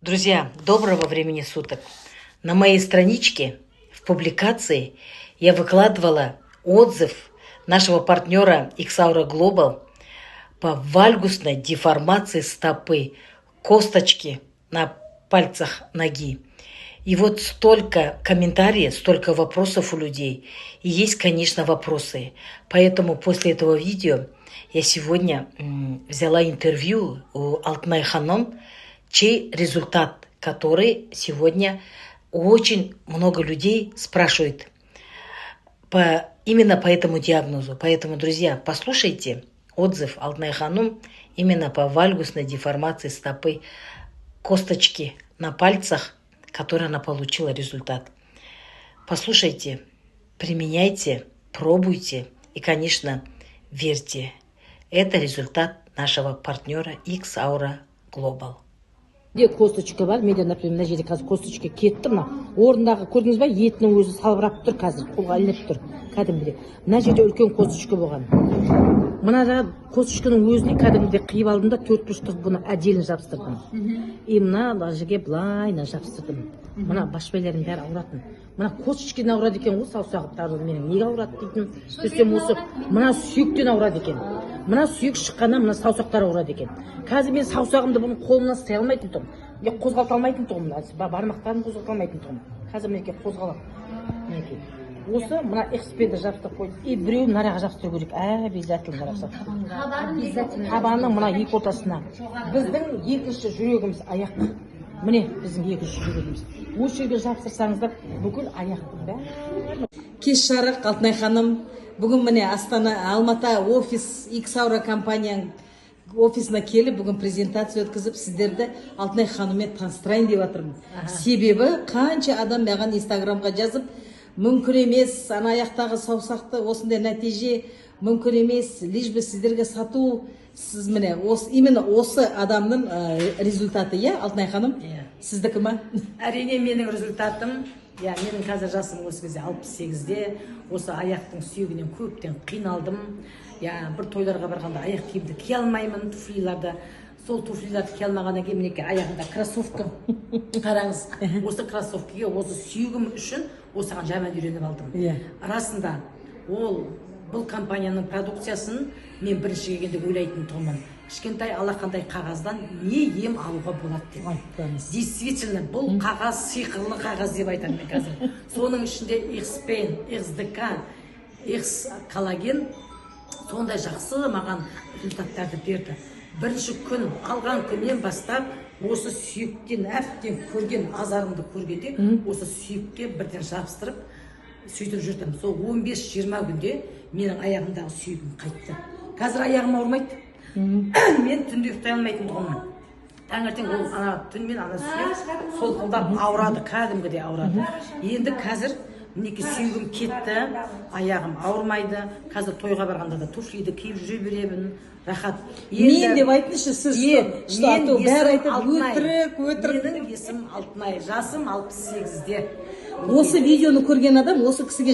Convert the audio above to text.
Друзья, доброго времени суток. На моей страничке в публикации я выкладывала отзыв нашего партнера X-Aura Global по вальгусной деформации стопы, косточки на пальцах ноги. И вот столько комментариев, столько вопросов у людей. И есть, конечно, вопросы. Поэтому после этого видео я сегодня взяла интервью у Алтынай Ханым, чей результат, который сегодня очень много людей спрашивает именно по этому диагнозу. Поэтому, друзья, послушайте отзыв Алтынай Ханым именно по вальгусной деформации стопы, косточки на пальцах, который она получила результат. Послушайте, применяйте, пробуйте и, конечно, верьте. Это результат нашего партнера X-Aura Global. Де косточка бар, менде, например, мына жерде қазір косточка кетті, мына орындағы көрдіңіз ба, етінің өзі салбырап тұр, қазір қолға ілініп тұр, кәдімгідей. Мына жерде үлкен косточка болған. Мына косточканың өзіне кәдімгідей қиып алдым да 4 бұрыштық бұны отдельно жабыстырдым. И мына жерге былайына жабыстырдым. Мына башпайлардың бәрі ауыратын. Мына косточкадан ауырады екен ғой, саусағы тағы менің неге ауырады дейтін. Сөйтсем осы мына сүйектен ауырады екен. Мына сүйек шыққаннан мына саусақтар ауырады екен. Қазір мен саусағымды бұны қолымнан ұстай алмайтын тұғым. Я қозғалта алмайтын тұғым. Бармақтарым қозғалта алмайтын тұғым. Қазір мінекей қозғалам. Мінекей. Осы мына экспеді жабыстырып қойды. И біреуін нараға жабыстыру керек. Обязательно нараға жабыстыру. Табанның мына екі ортасына. Біздің екінші жүрегіміз аяқ. Міне біздің екінші жүрегіміз. Осы жерге жабыстырсаңыздар бүкіл аяқтың бәрі. Кеш жарық, Алтынай Ханым. Бүгін міне Астана, Алматы офис X-Aura компанияның офисына келіп, бүгін презентация өткізіп, сіздерді Алтынай Ханыммен таныстырайын деп жатырмын. Себебі қанша адам маған инстаграмға жазып, мүмкін емес, ана аяқтағы саусақты осындай нәтиже, мүмкін емес, лишь бы сіздерге сату. Сіз міне, именно осы адамның результаты, Алтынай Ханым? Сіздікі ма? Әрине менің результатым. Менің қазір жасым осы кезде 68-де, осы аяқтың сүйегінен көптен қиналдым. Бір тойларға барғанда аяқ киімді кие алмаймын, туфлиларды. Сол туфлиларды кие алмағаннан кейін мінекей аяғымда кроссовка. Қараңыз, осы кроссовкаға осы сүйегім үшін осыған жаман үйреніп алдым. Расында бұл компанияның продукциясын мен бірінші келгенде ойлайтын тұғымын. Кішкентай алақандай қағаздан не ем алуға болады деп. Действительно, бұл қағаз сиқырлы қағаз деп айтамын мен қазір. Соның ішінде X-Pain, XDK, X-Collagen сондай жақсы маған результаттарды берді. Бірінші күн алған күннен бастап осы сүйектен әптен көрген азарымды көргенде осы сүйекке бірден жабыстырып сөйтіп жүрдім. Сол 15-20 күнде менің аяғымдағы сүйегім қайтты. Қазір аяғым ауырмайды. Мен түнде ұйықтай алмайтын тұғымын. Таңертең түнмен сүйек солқылдап ауырады, кәдімгідей ауырады. Енді қазір мінекей сүйегім кетті, аяғым ауырмайды. Қазір тойға барғанда да туфлиді киіп жүре беремін. Рахат. Мен деп айтыңызшы, сіз что? Бәрі айтып, өтірік. Менің есім Алтынай, жасым 68-де. Осы видеоны көрген адам осы кісіге